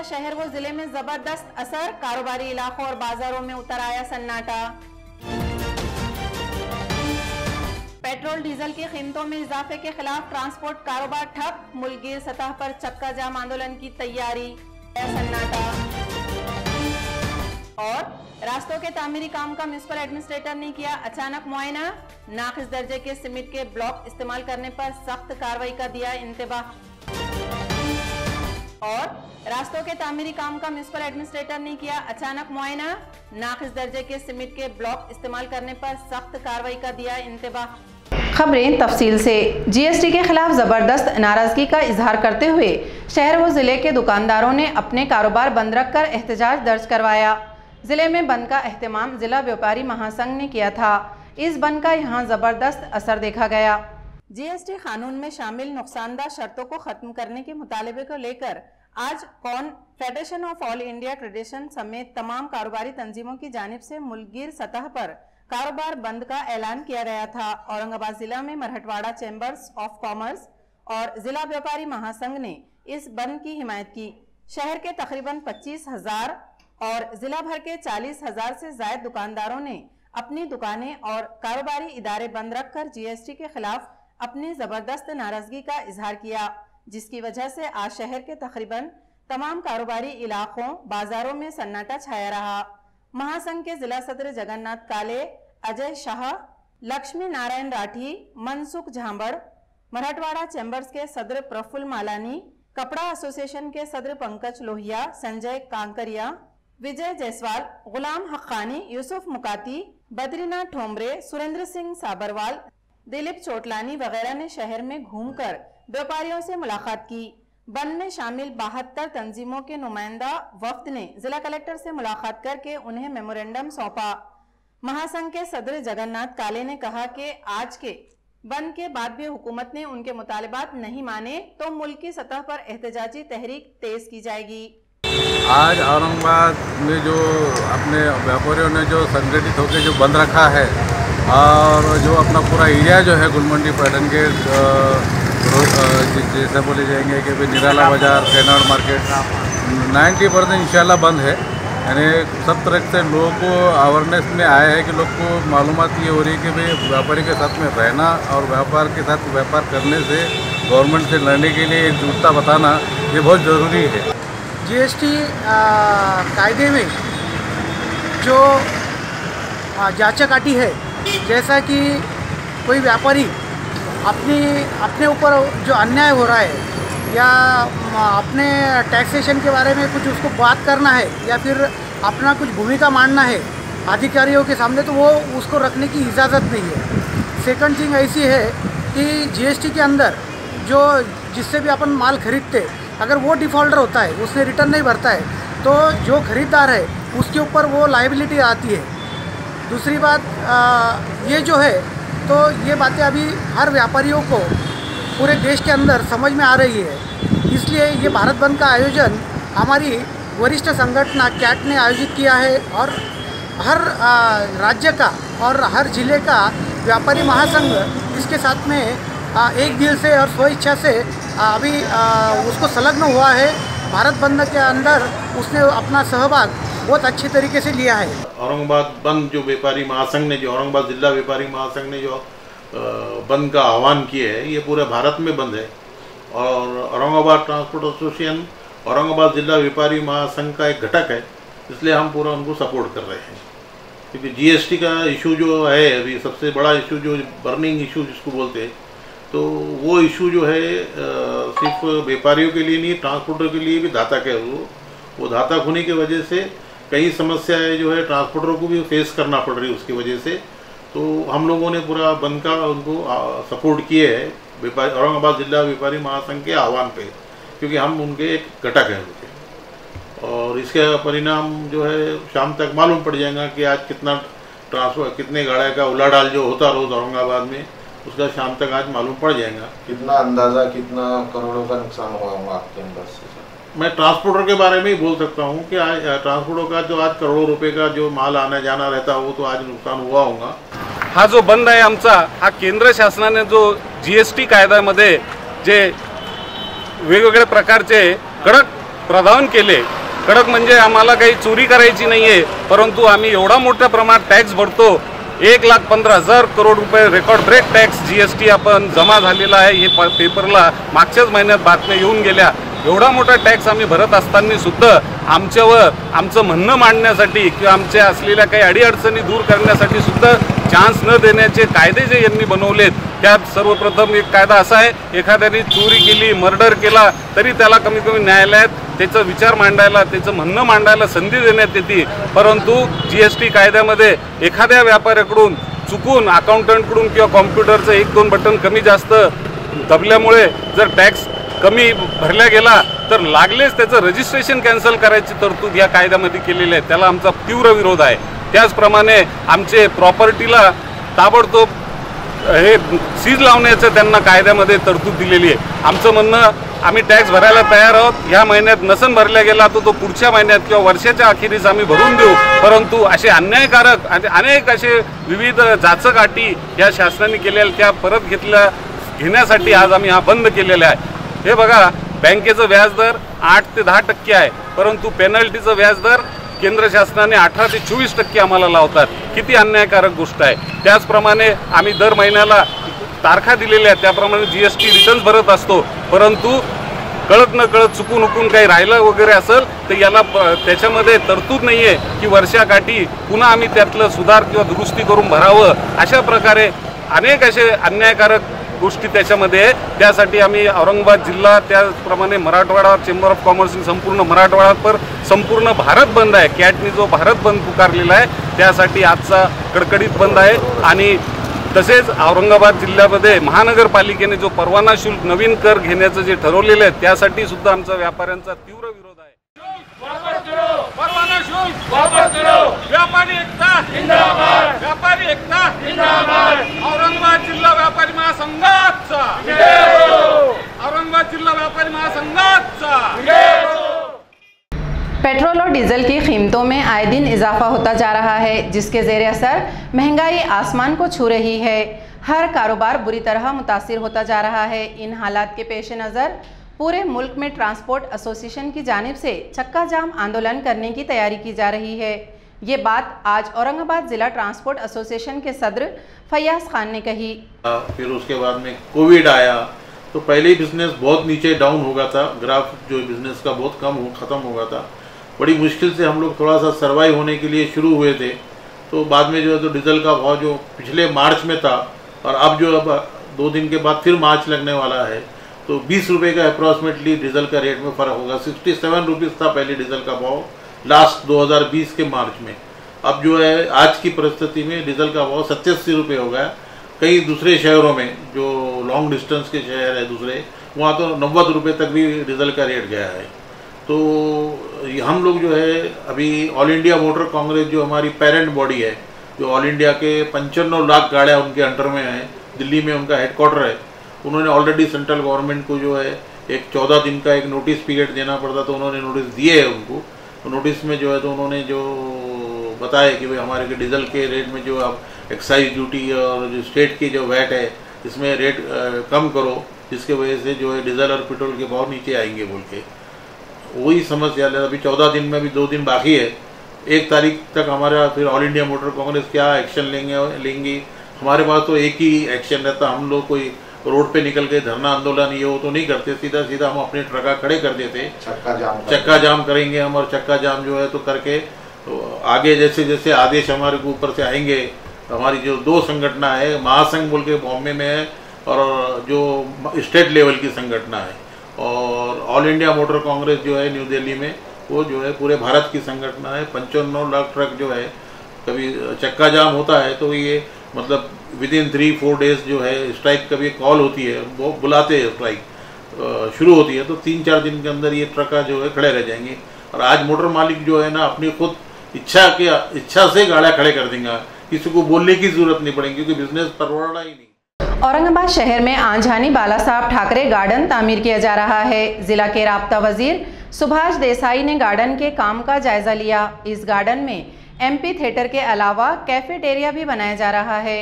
का शहर व जिले में जबरदस्त असर, कारोबारी इलाकों और बाजारों में उतर आया सन्नाटा। पेट्रोल डीजल की कीमतों में इजाफे के खिलाफ ट्रांसपोर्ट कारोबार ठप, मुल्कगीर सतह पर चक्का जाम आंदोलन की तैयारी, सन्नाटा। और रास्तों के तामीरी काम का म्युनिसिपल एडमिनिस्ट्रेटर ने किया अचानक मुआयना, नाक़िस दर्जे के सीमेंट के ब्लॉक इस्तेमाल करने पर सख्त कार्रवाई का दिया इंतबाह। और रास्तों के तामीरी काम का म्युनिसिपल एडमिनिस्ट्रेटर ने किया अचानक मुआयना, नाक़िस दर्जे के सीमेंट के ब्लॉक इस्तेमाल करने पर सख्त कार्रवाई का दिया इंतबाह। खबरें तफसील से। जीएसटी के खिलाफ जबरदस्त नाराजगी का इजहार करते हुए शहर व जिले के दुकानदारों ने अपने कारोबार बंद रखकर एहतजाज दर्ज करवाया। जिले में बंद का एहतमाम जिला व्यापारी महासंघ ने किया था। इस बंद का यहाँ जबरदस्त असर देखा गया। जीएसटी कानून में शामिल नुकसानदा शर्तों को खत्म करने के मुतालबे को लेकर आज federation of all India tradition समेत तमाम कारोबारी तंजीमों की जानिब से मुल्कगीर सतह पर कारोबार बंद का ऐलान किया गया था। औरंगाबाद जिला में मराठवाड़ा चैम्बर्स ऑफ कॉमर्स और जिला व्यापारी महासंघ ने इस बंद की हिमायत की। शहर के तकरीबन 25,000 और जिला भर के 40,000 से ज्यादा दुकानदारों ने अपनी दुकानें और कारोबारी इदारे बंद रखकर जीएसटी के खिलाफ अपनी जबरदस्त नाराजगी का इजहार किया, जिसकी वजह से आज शहर के तकरीबन तमाम कारोबारी इलाकों बाजारों में सन्नाटा छाया रहा। महासंघ के जिला सदर जगन्नाथ काले, अजय शाह, लक्ष्मी नारायण राठी, मनसुख झांबड़, मराठवाड़ा चैम्बर्स के सदर प्रफुल्ल मालानी, कपड़ा एसोसिएशन के सदर पंकज लोहिया, संजय कांकरिया, विजय जायसवाल, गुलाम हक्कानी, यूसुफ मुकाती, बद्रीनाथ ठोमरे, सुरेंद्र सिंह साबरवाल, दिलीप चोटलानी वगैरह ने शहर में घूमकर व्यापारियों से मुलाकात की। बंद में शामिल 72 तंजीमों के नुमाइंदा वफ्द ने जिला कलेक्टर से मुलाकात करके उन्हें मेमोरेंडम सौंपा। महासंघ के सदर जगन्नाथ काले ने कहा कि आज के बंद के बाद भी हुकूमत ने उनके मुतालिबात नहीं माने तो मुल्क की सतह पर एहतजाजी तहरीक तेज की जाएगी। आज औरंगाबाद में जो अपने व्यापारियों ने जो संगठित होकर जो बंद रखा है और जो अपना पूरा एरिया जो है गुलमंडी पैटर्न के जैसे बोले जाएंगे कि भाई निराला बाजार, कैनाड मार्केट 90% इंशाल्लाह बंद है। यानी सब तरह से लोगों को अवेयरनेस में आया है कि लोग को मालूमात ये हो रही है कि भाई व्यापारी के साथ में रहना और व्यापार के साथ व्यापार करने से गवर्नमेंट से लड़ने के लिए एकजुटता बताना ये बहुत ज़रूरी है। जीएसटी कायदे में जो जांच-काटी है, जैसा कि कोई व्यापारी अपने ऊपर जो अन्याय हो रहा है या अपने टैक्सेशन के बारे में कुछ उसको बात करना है या फिर अपना कुछ भूमिका मांडना है अधिकारियों के सामने, तो वो उसको रखने की इजाज़त नहीं है। सेकंड थिंग ऐसी है कि जीएसटी के अंदर जो जिससे भी अपन माल खरीदते, अगर वो डिफ़ॉल्टर होता है, उसने रिटर्न नहीं भरता है, तो जो खरीदार है उसके ऊपर वो लायबिलिटी आती है। दूसरी बात ये जो है, तो ये बातें अभी हर व्यापारियों को पूरे देश के अंदर समझ में आ रही है। इसलिए ये भारत बंद का आयोजन हमारी वरिष्ठ संगठन कैट ने आयोजित किया है और हर राज्य का और हर जिले का व्यापारी महासंघ इसके साथ में एक दिल से और स्वेच्छा से अभी उसको संलग्न हुआ है। भारत बंद के अंदर उसने अपना सहभाग बहुत अच्छे तरीके से लिया है। औरंगाबाद बंद जो व्यापारी महासंघ ने, जो औरंगाबाद जिला व्यापारी महासंघ ने जो बंद का आह्वान किया है, ये पूरे भारत में बंद है और औरंगाबाद ट्रांसपोर्ट एसोसिएशन औरंगाबाद जिला व्यापारी महासंघ का एक घटक है, इसलिए हम पूरा उनको सपोर्ट कर रहे हैं। क्योंकि जीएसटी का इशू जो है अभी सबसे बड़ा इशू, जो बर्निंग इशू जिसको बोलते हैं, तो वो इशू जो है सिर्फ व्यापारियों के लिए नहीं, ट्रांसपोर्टर के लिए भी घातक है। वो घातक होने की वजह से कई समस्याएं जो है ट्रांसपोर्टरों को भी फेस करना पड़ रही है उसकी वजह से। तो हम लोगों ने पूरा बंद का उनको सपोर्ट किए है औरंगाबाद जिला व्यापारी महासंघ के आह्वान पे, क्योंकि हम उनके एक घटक हैं उनके। और इसका परिणाम जो है शाम तक मालूम पड़ जाएगा कि आज कितने गाड़ियों का उलाढाल जो होता रोज औरंगाबाद में, उसका शाम तक आज मालूम पड़ जाएगा। कितना अंदाजा, कितना करोड़ों का नुकसान हुआ होगा आपके अंदर से? मैं ट्रांसपोर्टर के बारे में ही बोल सकता हूँ कि आज ट्रांसपोर्टर का जो आज करोड़ों रुपए का जो माल आना जाना रहता है वो तो आज नुकसान हुआ होगा। हा जो बंद आहे आमचा, हा केंद्र शासनाने जो जीएसटी कायद्यामध्ये जे वेगवेगळ्या प्रकारचे कडक प्रदान केले. कडक म्हणजे आम्हाला काही चोरी करायची नाही आहे, परंतु आम्ही एवढा मोठ्या प्रमाणात टॅक्स भरतो. 1,15,000 करोड रुपये रेकॉर्ड ब्रेक टॅक्स GST आपण जमा झालेला आहे. हे पेपरला मागच्याच महिन्यात बातम्या येऊन गेल्या. एवढा मोठा टॅक्स आम्ही भरत असताना सुद्धा आमच्यावर आमचं म्हणणं मांडण्यासाठी किंवा आमच्या असलेल्या काही अडीअडचणी दूर करण्यासाठी सुद्धा चान्स न देण्याचे कायदे जे यांनी बनवलेत, त्यात सर्वप्रथम एक कायदा असा आहे, एखाद्याने चोरी केली, मर्डर केला तरी त्याला कमी कमी न्यायालयात त्याचा विचार मांडायला, त्याचं म्हणणं मांडायला संधी देण्यात येते. परंतु GST कायद्यामध्ये एखाद्या व्यापाऱ्याकडून चुकून अकाउंटंटकडून किंवा कॉम्प्युटरचं 1-2 बटन कमी जास्त दबल्यामुळे जर टॅक्स कमी भरल्या गेला तर लागलेच त्याचं रजिस्ट्रेशन कॅन्सल करायची तरतूद या कायद्यामध्ये केलेली आहे. त्याला आमचा तीव्र विरोध आहे. त्याचप्रमाणे आमचे प्रॉपर्टीला ताबडतोब हे सीज लावण्याचं त्यांना कायद्यामध्ये तरतूद दिलेली आहे. आमचं म्हणणं, आम्ही टॅक्स भरायला तयार आहोत. ह्या महिन्यात नसन भरल्या गेला तर तो पुढच्या महिन्यात किंवा वर्षाच्या अखेरीस आम्ही भरून देऊ. परंतु असे अन्यायकारक अनेक असे विविध जाचक अटी या शासनाने केलेल्या त्या परत घेण्यासाठी आज आम्ही हा बंद केलेला आहे. हे बघा, बँकेचं व्याजदर 8 ते 10% आहे, परंतु पेनल्टीचं व्याजदर केंद्र शासनाने 18 ते 24% आम्हाला लावतात. किती अन्यायकारक गोष्ट आहे. त्याचप्रमाणे आम्ही दर महिन्याला तारखा दिलेल्या आहेत, त्याप्रमाणे GST रिटर्न्स भरत असतो. परंतु कळत न कळत चुकून हुकून काही राहिलं वगैरे असेल तर याला त्याच्यामध्ये तरतूद नाही आहे की वर्षाकाठी पुन्हा आम्ही त्यातलं सुधार किंवा दुरुस्ती करून भरावं. अशा प्रकारे अनेक असे अन्यायकारक गोष्टी त्याच्यामध्ये आहे. त्यासाठी आम्ही औरंगाबाद जिल्हा, त्याचप्रमाणे मराठवाडा चेंबर ऑफ कॉमर्स संपूर्ण मराठवाड्यावर संपूर्ण भारत बंद आहे. कॅटनी जो भारत बंद पुकारलेला आहे त्यासाठी आजचा कडकडीत बंद आहे. आणि तसेच औरंगाबाद जिल्ह्यामध्ये महानगरपालिकेने जो परवाना शुल्क नवीन कर घेण्याचं जे ठरवलेलं आहे त्यासाठी सुद्धा आमचा व्यापाऱ्यांचा तीव्र विरोध आहे. परवाना शुल्क वापस करो. व्यापारी एकता जिंदाबाद. व्यापारी एकता जिंदाबाद. औरंगाबाद जिल्हा व्यापारी महासंघाचा औरंगाबाद जिल्हा व्यापारी महासंघाचा. पेट्रोल और डीजल की कीमतों में आए दिन इजाफा होता जा रहा है, जिसके ज़ेर असर महंगाई आसमान को छू रही है. हर कारोबार बुरी तरह मुतासिर होता जा रहा है. इन हालात के पेश नज़र पूरे मुल्क में ट्रांसपोर्ट एसोसिएशन की जानिब से चक्का जाम आंदोलन करने की तैयारी की जा रही है. ये बात आज औरंगाबाद ज़िला ट्रांसपोर्ट एसोसिएशन के सदर फैयाज खान ने कही. फिर उसके बाद में कोविड आया तो पहले ही बिजनेस बहुत नीचे डाउन हो गया था. ग्राफ जो बिजनेस का बहुत ख़त्म हो गया था. बड़ी मुश्किल से हम लोग थोड़ा सा सर्वाइव होने के लिए शुरू हुए थे. तो बाद में जो है तो डीजल का भाव जो पिछले मार्च में था और अब जो अब 2 दिन के बाद फिर मार्च लगने वाला है तो 20 रुपये का अप्रॉक्सीमेटली डीजल का रेट में फ़र्क होगा. 67 रुपीज़ था पहले डीजल का भाव लास्ट 2020 के मार्च में. अब जो है आज की परिस्थिति में डीजल का भाव 87 रुपये हो गया. कई दूसरे शहरों में जो लॉन्ग डिस्टेंस के शहर है दूसरे, वहाँ तो 90 रुपये तक भी डीजल का रेट गया है. तो हम लोग जो है अभी ऑल इंडिया मोटर कांग्रेस जो हमारी पेरेंट बॉडी है, जो ऑल इंडिया के 95 लाख गाड़ियाँ उनके अंडर में हैं, दिल्ली में उनका हेडक्वार्टर है. उन्होंने ऑलरेडी सेंट्रल गवर्नमेंट को जो है एक 14 दिन का एक नोटिस पीरियड देना पड़ता, तो उन्होंने नोटिस दिए है उनको. तो नोटिस में जो है तो उन्होंने जो बताया कि भाई हमारे के डीजल के रेट में जो अब एक्साइज ड्यूटी और जो स्टेट की जो वैट है इसमें रेट कम करो, जिसके वजह से जो है डीजल और पेट्रोल के भाव नीचे आएंगे बोल के. वही समस्या है. अभी 14 दिन में अभी 2 दिन बाकी है. 1 तारीख तक हमारा फिर ऑल इंडिया मोटर कांग्रेस क्या एक्शन लेंगी. हमारे पास तो एक ही एक्शन रहता. हम लोग कोई रोड पे निकल के धरना आंदोलन ये वो तो नहीं करते. सीधा सीधा हम अपने ट्रका खड़े कर देते, चक्का जाम करेंगे हम. और चक्का जाम जो है तो करके तो आगे जैसे जैसे आदेश हमारे को ऊपर से आएंगे, हमारी जो 2 संगठना है, महासंघ बोल के बॉम्बे में है और जो स्टेट लेवल की संगठना है, और ऑल इंडिया मोटर कांग्रेस जो है न्यू दिल्ली में, वो जो है पूरे भारत की संगठना है. 95 लाख ट्रक जो है कभी चक्का जाम होता है तो ये मतलब विदिन 3-4 डेज जो है स्ट्राइक कभी कॉल होती है, वो बुलाते हैं स्ट्राइक शुरू होती है तो 3-4 दिन के अंदर ये ट्रका जो है खड़े रह जाएंगे. और आज मोटर मालिक जो है ना अपनी खुद इच्छा से गाड़ियाँ खड़े कर देंगे. किसी को बोलने की जरूरत नहीं पड़ेगी क्योंकि बिजनेस परवड़ रहा ही नहीं. औरंगाबाद शहर में आंझानी बाला साहब ठाकरे गार्डन तामीर किया जा रहा है. जिला के राब्ता वजीर सुभाष देसाई ने गार्डन के काम का जायजा लिया. इस गार्डन में MP थिएटर के अलावा कैफेटेरिया भी बनाया जा रहा है.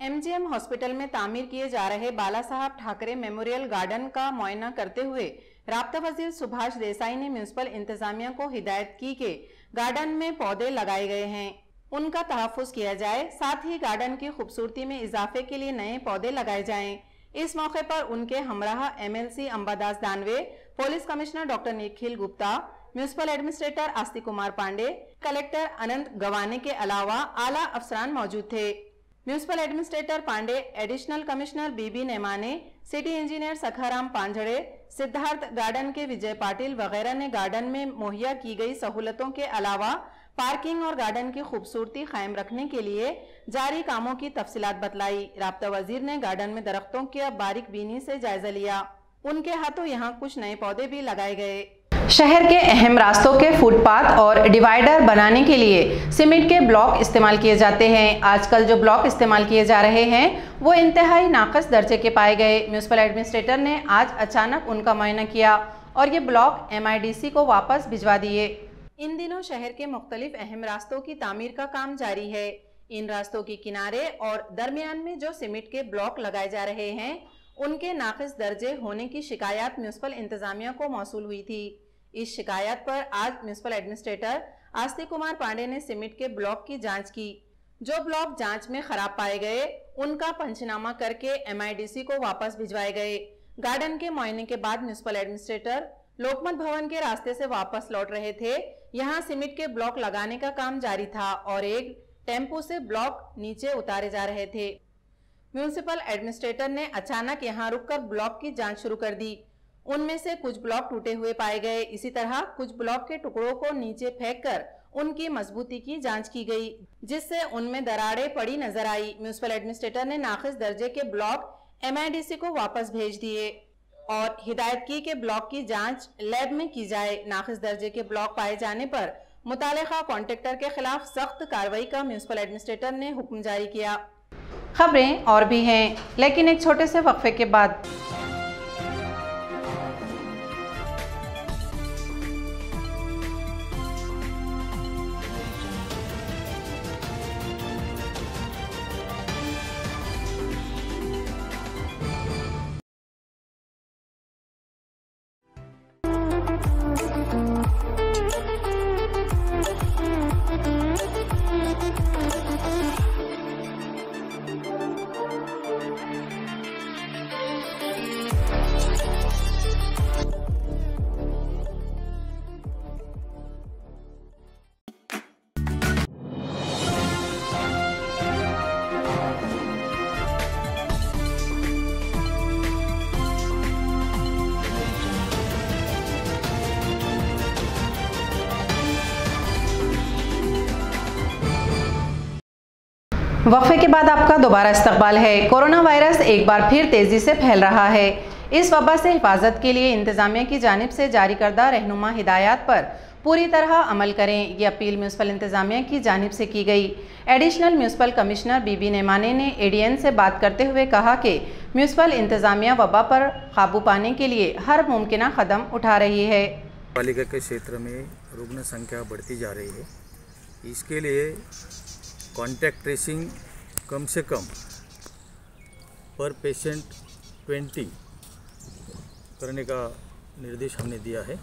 MGM हॉस्पिटल में तामीर किए जा रहे बाला साहब ठाकरे मेमोरियल गार्डन का मुआयना करते हुए राब्ता वजीर सुभाष देसाई ने म्यूनिसिपल इंतजामिया को हिदायत की कि गार्डन में पौधे लगाए गए हैं, उनका तहफ्फुज किया जाए, साथ ही गार्डन की खूबसूरती में इजाफे के लिए नए पौधे लगाए जाएं। इस मौके पर उनके हमराह MLC Ambadas Danve, police commissioner doctor Nikhil Gupta, municipal administrator Astik Kumar Pandey, collector Anant Gawane के अलावा आला अफसरान मौजूद थे। Municipal administrator Pandey, additional commissioner BB Nemane, city engineer Sakharam Panjhade, Siddharth Garden के विजय पाटिल वगैरह ने गार्डन में मुहैया की गई सहूलतों के अलावा पार्किंग और गार्डन की खूबसूरती कायम रखने के लिए जारी कामों की तफसीलात बतलाई। राब्ता वजीर ने गार्डन में दरख्तों की बारीक बीनी से जायजा लिया। उनके हाथों यहाँ कुछ नए पौधे भी लगाए गए। शहर के अहम रास्तों के फुटपाथ और डिवाइडर बनाने के लिए सीमेंट के ब्लॉक इस्तेमाल किए जाते हैं। आजकल जो ब्लॉक इस्तेमाल किए जा रहे हैं वो इंतहाई नाक़िस दर्जे के पाए गए। म्यूनिसिपल एडमिनिस्ट्रेटर ने आज अचानक उनका मुआयना किया और ये ब्लॉक MIDC को वापस भिजवा दिए। इन दिनों शहर के मुख्तलिफ अहम रास्तों की तामीर का काम जारी है। इन रास्तों के किनारे और दरमियान में जो सीमेंट के ब्लॉक लगाए जा रहे हैं उनके नाक़िस दर्जे होने की शिकायत म्यूनिसिपल इंतजामिया को मौसूल हुई थी। इस शिकायत पर आज म्यूनिसिपल एडमिनिस्ट्रेटर आस्तिक कुमार पांडे ने सीमेंट के ब्लॉक की जांच की। जो ब्लॉक जांच में खराब पाए गए उनका पंचनामा करके MIDC को वापस भिजवाए गए। गार्डन के मुआयने के बाद म्यूनिसिपल एडमिनिस्ट्रेटर लोकमत भवन के रास्ते से वापस लौट रहे थे। यहाँ सीमेंट के ब्लॉक लगाने का काम जारी था और एक टेम्पो से ब्लॉक नीचे उतारे जा रहे थे। म्यूनिसिपल एडमिनिस्ट्रेटर ने अचानक यहाँ रुककर ब्लॉक की जांच शुरू कर दी। उनमें से कुछ ब्लॉक टूटे हुए पाए गए। इसी तरह कुछ ब्लॉक के टुकड़ों को नीचे फेंककर उनकी मजबूती की जांच की गई, जिससे उनमें दरारें पड़ी नजर आई। म्यूनिसिपल एडमिनिस्ट्रेटर ने नाक़िस दर्जे के ब्लॉक MIDC को वापस भेज दिए और हिदायत की कि ब्लॉक की जांच लैब में की जाए। नाक़िस दर्जे के ब्लॉक पाए जाने पर मुतालिका कॉन्ट्रैक्टर के खिलाफ सख्त कार्रवाई का म्यूनिसिपल एडमिनिस्ट्रेटर ने हुक्म जारी किया। खबरें और भी हैं, लेकिन एक छोटे से वक्फे के बाद। वक्फे के बाद आपका दोबारा इस्तकबाल है। कोरोना वायरस एक बार फिर तेज़ी से फैल रहा है। इस वबा से हिफाजत के लिए इंतज़ामिया की जानिब से जारी करदा रहनुमा हिदायत पर पूरी तरह अमल करें। ये अपील म्यूनिसिपल इंतज़ामिया की जानिब से की गई। एडिशनल म्यूनिसिपल कमिश्नर बीबी नेमाने ने ADN से बात करते हुए कहा कि म्यूनिसिपल इंतज़ामिया वबा पर काबू पाने के लिए हर मुमकिन कदम उठा रही है। पालिका के क्षेत्र में रुग्ण संख्या बढ़ती जा रही है। इसके लिए कॉन्टैक्ट ट्रेसिंग कम से कम पर पेशेंट 20 करने का निर्देश हमने दिया है।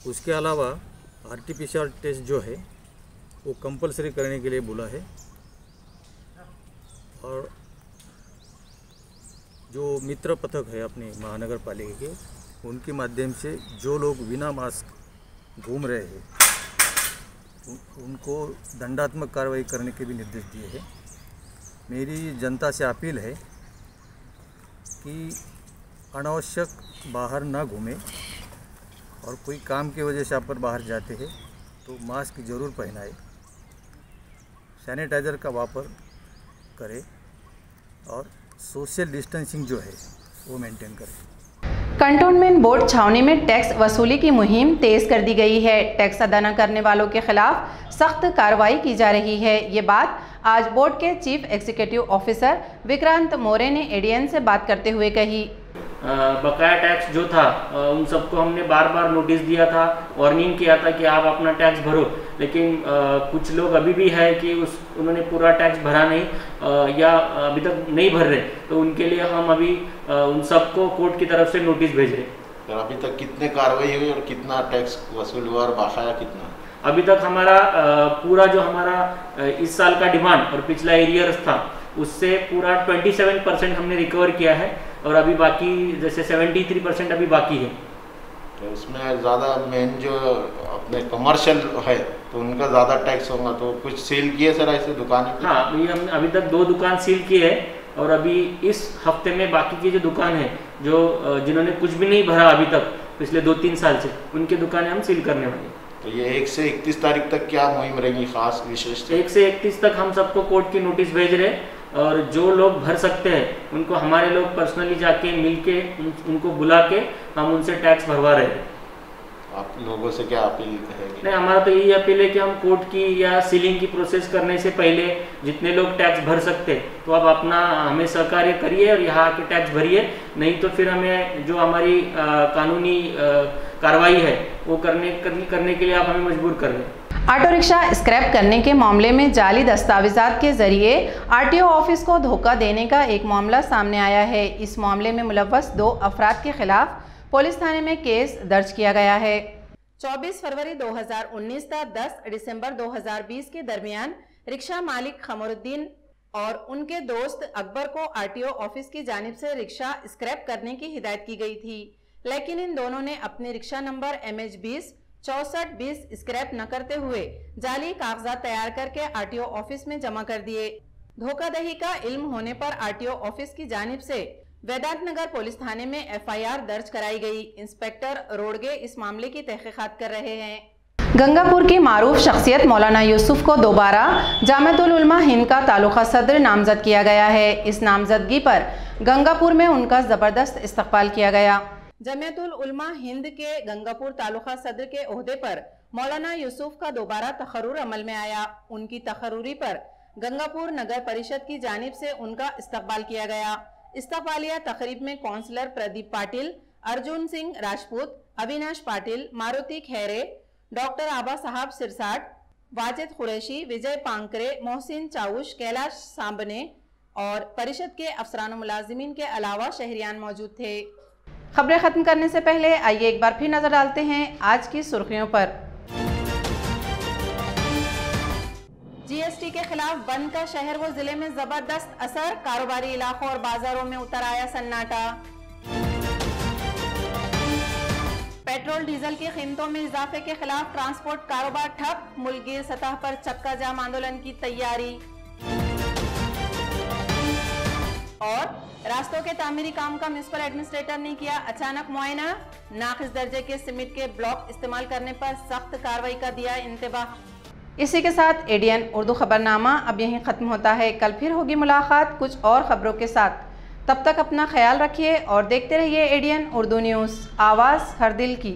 उसके अलावा RT-PCR टेस्ट जो है वो कंपलसरी करने के लिए बोला है। और जो मित्र पथक है अपने महानगर पालिका के, उनके माध्यम से जो लोग बिना मास्क घूम रहे हैं उनको दंडात्मक कार्रवाई करने के भी निर्देश दिए हैं। मेरी जनता से अपील है कि अनावश्यक बाहर ना घूमें और कोई काम की वजह से आप पर बाहर जाते हैं तो मास्क ज़रूर पहनाए, सैनिटाइज़र का वापर करें और सोशल डिस्टेंसिंग जो है वो मेंटेन करें। कंटोनमेंट बोर्ड छावनी में टैक्स वसूली की मुहिम तेज कर दी गई है। टैक्स अदा न करने वालों के खिलाफ सख्त कार्रवाई की जा रही है। ये बात आज बोर्ड के चीफ एग्जीक्यूटिव ऑफिसर विक्रांत मोरे ने ADN से बात करते हुए कही। बकाया टैक्स जो था उन सबको हमने बार बार नोटिस दिया था, वार्निंग किया था कि आप अपना टैक्स भरो, लेकिन कुछ लोग अभी भी है कि उन्होंने पूरा टैक्स भरा नहीं या अभी तक नहीं भर रहे, तो उनके लिए हम अभी उन सबको कोर्ट की तरफ से नोटिस भेज रहे। फिर अभी तक कितने कार्रवाई हुई और कितना टैक्स वसूल हुआ और बकाया कितना? अभी तक हमारा पूरा जो हमारा इस साल का डिमांड और पिछला एरियर्स था उससे पूरा 27% हमने रिकवर किया है और अभी बाकी जैसे 73% अभी बाकी है। तो उसमें ज़्यादा मेन जो अपने कमर्शियल है तो उनका ज़्यादा टैक्स होगा, तो कुछ सील किए सर ऐसे दुकानें? हाँ, ये हम अभी तक 2 दुकान सील किए है और अभी इस हफ्ते में बाकी की जो दुकान है जो जिन्होंने कुछ भी नहीं भरा अभी तक पिछले 2-3 साल से, उनकी दुकानें हम सील करने वाले हैं। तो ये 1 से 31 तारीख तक क्या मुहिम रहेगी खास विशेष? 1 से 31 तक हम सबको कोर्ट की नोटिस भेज रहे और जो लोग भर सकते हैं उनको हमारे लोग पर्सनली जाके मिल के उनको बुला के हम उनसे टैक्स भरवा रहे हैं। आप लोगों से क्या अपील है? नहीं, हमारा तो यही अपील है कि हम कोर्ट की या सीलिंग की प्रोसेस करने से पहले जितने लोग टैक्स भर सकते तो आप अपना हमें सहकार्य करिए और यहाँ आके टैक्स भरिए, नहीं तो फिर हमें जो हमारी कानूनी कार्रवाई है वो करने के लिए आप हमें मजबूर कर रहे हैं। ऑटो रिक्शा स्क्रैप करने के मामले में जाली दस्तावेजात के जरिए आरटीओ ऑफिस को धोखा देने का एक मामला सामने आया है। इस मामले में मुलव्वस 2 अफराद के खिलाफ पुलिस थाने में केस दर्ज किया गया है। 24 फरवरी 2019 था 10 दिसंबर 2020 के दरमियान रिक्शा मालिक खमरुद्दीन और उनके दोस्त अकबर को आरटीओ ऑफिस की जानिब से रिक्शा स्क्रैप करने की हिदायत की गई थी, लेकिन इन दोनों ने अपने रिक्शा नंबर MH20 6420 स्क्रैप न करते हुए जाली कागजात तैयार करके आरटीओ ऑफिस में जमा कर दिए। धोखाधड़ी का इल्म होने पर आरटीओ ऑफिस की जानिब से वेदांत नगर पुलिस थाने में FIR दर्ज कराई गई। इंस्पेक्टर रोडगे इस मामले की तहकीकात कर रहे हैं। गंगापुर की मारूफ शख्सियत मौलाना यूसुफ को दोबारा जामिअतुल उलमा हिंद का तालुका सदर नामजद किया गया है। इस नामजदगी पर गंगापुर में उनका जबरदस्त इस्तकबाल किया गया। जमियतुल उलमा हिंद के गंगापुर तालुका सदर के ओहदे पर मौलाना यूसुफ का दोबारा तकर्रुर अमल में आया। उनकी तकर्रुरी पर गंगापुर नगर परिषद की जानिब से उनका इस्तकबाल किया गया। इस्तकबालिया तकरीब में काउंसलर प्रदीप पाटिल, अर्जुन सिंह राजपूत, अविनाश पाटिल, मारुति खैरे, डॉक्टर आबा साहब सिरसाट, वाजिद कुरैशी, विजय पांकरे, मोहसिन चाउश, कैलाश सांबने और परिषद के अफसरान मुलाजिमीन के अलावा शहरियान मौजूद थे। खबरें खत्म करने से पहले आइए एक बार फिर नजर डालते हैं आज की सुर्खियों पर। GST के खिलाफ बंद का शहर व जिले में जबरदस्त असर, कारोबारी इलाकों और बाजारों में उतर आया सन्नाटा। पेट्रोल डीजल की कीमतों में इजाफे के खिलाफ ट्रांसपोर्ट कारोबार ठप, मुल्कगीर सतह पर चक्का जाम आंदोलन की तैयारी। और रास्तों के तामीरी काम का म्युनिसिपल एडमिनिस्ट्रेटर ने किया अचानक मुआयना, नाक़िस दर्जे के सीमेंट के ब्लॉक इस्तेमाल करने पर सख्त कार्रवाई का दिया इंतबाह। इसी के साथ ADN उर्दू खबरनामा अब यहीं ख़त्म होता है। कल फिर होगी मुलाकात कुछ और खबरों के साथ। तब तक अपना ख्याल रखिए और देखते रहिए ADN उर्दू न्यूज़, आवाज़ हर दिल की।